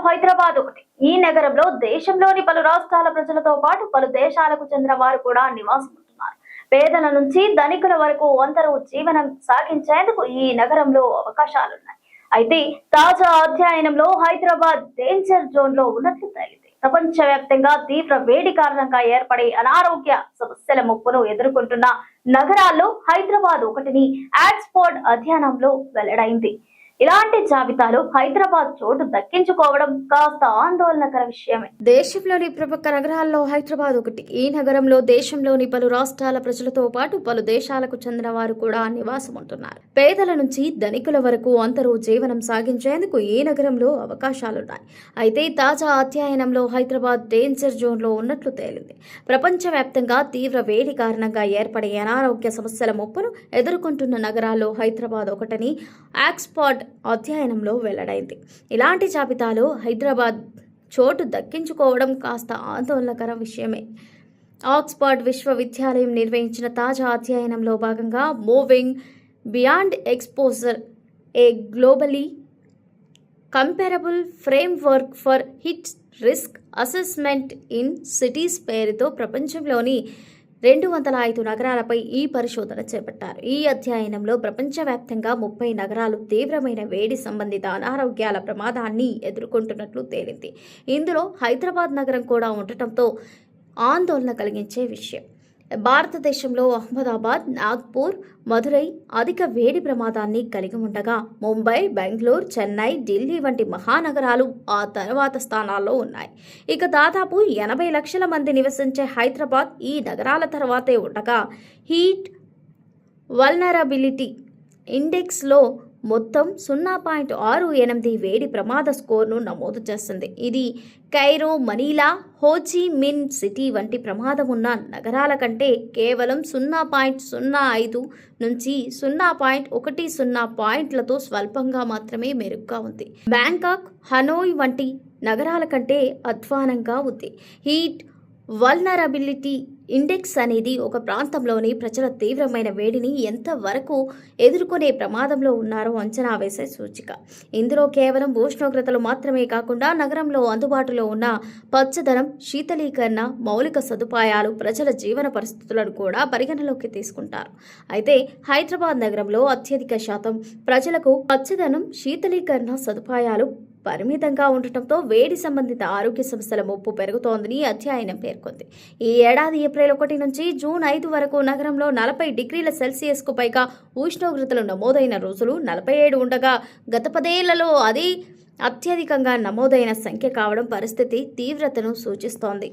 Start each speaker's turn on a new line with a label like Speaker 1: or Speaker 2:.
Speaker 1: హైదరాబాద్ ఒకటి. ఈ నగరంలో దేశంలోని పలు రాష్ట్రాల ప్రజలతో పాటు పలు దేశాలకు చెందిన వారు కూడా నివాసం ఉంటున్నారు. పేదల నుంచి ధనికుల వరకు అందరూ జీవనం సాగించేందుకు ఈ నగరంలో అవకాశాలున్నాయి. అయితే తాజా అధ్యయనంలో హైదరాబాద్ డేంజర్ జోన్ లో ఉన్నట్లు తేలింది. ప్రపంచవ్యాప్తంగా తీవ్ర వేడి కారణంగా ఏర్పడే అనారోగ్య సమస్యల ముప్పును ఎదుర్కొంటున్న నగరాల్లో హైదరాబాద్ ఒకటిని ఆక్స్ఫర్డ్ అధ్యయనంలో వెల్లడైంది. ఇలాంటి జాబితాలో హైదరాబాద్ చోటు దక్కించుకోవడం కాస్త ఆందోళనకర విషయమే.
Speaker 2: దేశంలోని ప్రముఖ నగరాల్లో హైదరాబాద్ ఒకటి. ఈ నగరంలో దేశంలోని పలు రాష్ట్రాల ప్రజలతో పాటు పలు దేశాలకు చెందిన వారు కూడా నివాసం ఉంటున్నారు. పేదల నుంచి ధనికుల వరకు అందరూ జీవనం సాగించేందుకు ఈ నగరంలో అవకాశాలున్నాయి. అయితే తాజా అధ్యయనంలో హైదరాబాద్ డేంజర్ జోన్ లో ఉన్నట్లు తేలింది. ప్రపంచవ్యాప్తంగా తీవ్ర వేడి కారణంగా ఏర్పడే అనారోగ్య సమస్యల ముప్పును ఎదుర్కొంటున్న నగరాల్లో హైదరాబాద్ ఒకటని ఆక్స్ఫర్డ్ అధ్యయనంలో వెల్లడైంది. ఇలాంటి జాబితాలో హైదరాబాద్ చోటు దక్కించుకోవడం కాస్త ఆందోళనకర విషయమే. ఆక్స్ఫర్డ్ విశ్వవిద్యాలయం నిర్వహించిన తాజా అధ్యయనంలో భాగంగా moving beyond exposure A globally comparable framework for hit risk assessment in cities పేరుతో ప్రపంచంలోని 205 నగరాలపై ఈ పరిశోధన చేపట్టారు. ఈ అధ్యయనంలో ప్రపంచవ్యాప్తంగా 30 నగరాలు తీవ్రమైన వేడి సంబంధిత అనారోగ్యాల ప్రమాదాన్ని ఎదుర్కొంటున్నట్లు తేలింది. ఇందులో హైదరాబాద్ నగరం కూడా ఉండటంతో ఆందోళన కలిగించే విషయం. భారతదేశంలో అహ్మదాబాద్, నాగ్పూర్, మదురై అధిక వేడి ప్రమాదాన్ని కలిగి ఉండగా ముంబై, బెంగళూరు, చెన్నై, ఢిల్లీ వంటి మహానగరాలు ఆ తర్వాత స్థానాల్లో ఉన్నాయి. ఇక దాదాపు 80 లక్షల మంది నివసించే హైదరాబాద్ ఈ నగరాల తర్వాతే ఉండగా హీట్ వల్నరబిలిటీ ఇండెక్స్లో మొత్తం 0.68 వేడి ప్రమాద స్కోర్ను నమోదు చేస్తుంది. ఇది కైరో, మనీలా, హోచి మిన్ సిటీ వంటి ప్రమాదం ఉన్న నగరాల కంటే కేవలం 0.05 నుంచి 0.10 పాయింట్లతో స్వల్పంగా మాత్రమే మెరుగ్గా ఉంది. బ్యాంకాక్, హనోయ్ వంటి నగరాల కంటే అధ్వానంగా ఉంది. హీట్ వల్నరబిలిటీ ఇండెక్స్ అనేది ఒక ప్రాంతంలోని ప్రజల తీవ్రమైన వేడిని ఎంతవరకు ఎదుర్కొనే ప్రమాదంలో ఉన్నారో అంచనా వేసే సూచిక. ఇందులో కేవలం ఉష్ణోగ్రతలు మాత్రమే కాకుండా నగరంలో అందుబాటులో ఉన్న పచ్చదనం, శీతలీకరణ, మౌలిక సదుపాయాలు, ప్రజల జీవన పరిస్థితులను కూడా పరిగణలోకి తీసుకుంటారు. అయితే హైదరాబాద్ నగరంలో అత్యధిక శాతం ప్రజలకు పచ్చదనం, శీతలీకరణ సదుపాయాలు పరిమితంగా ఉండటంతో వేడి సంబంధిత ఆరోగ్య సమస్యల ముప్పు పెరుగుతోందని అధ్యయనం పేర్కొంది. ఈ ఏడాది ఏప్రిల్ 1 నుంచి జూన్ 5 వరకు నగరంలో 40 డిగ్రీల సెల్సియస్కు పైగా ఉష్ణోగ్రతలు నమోదైన రోజులు 47 ఉండగా గత 10 ఏళ్లలో అది అత్యధికంగా నమోదైన సంఖ్య కావడం పరిస్థితి తీవ్రతను సూచిస్తోంది.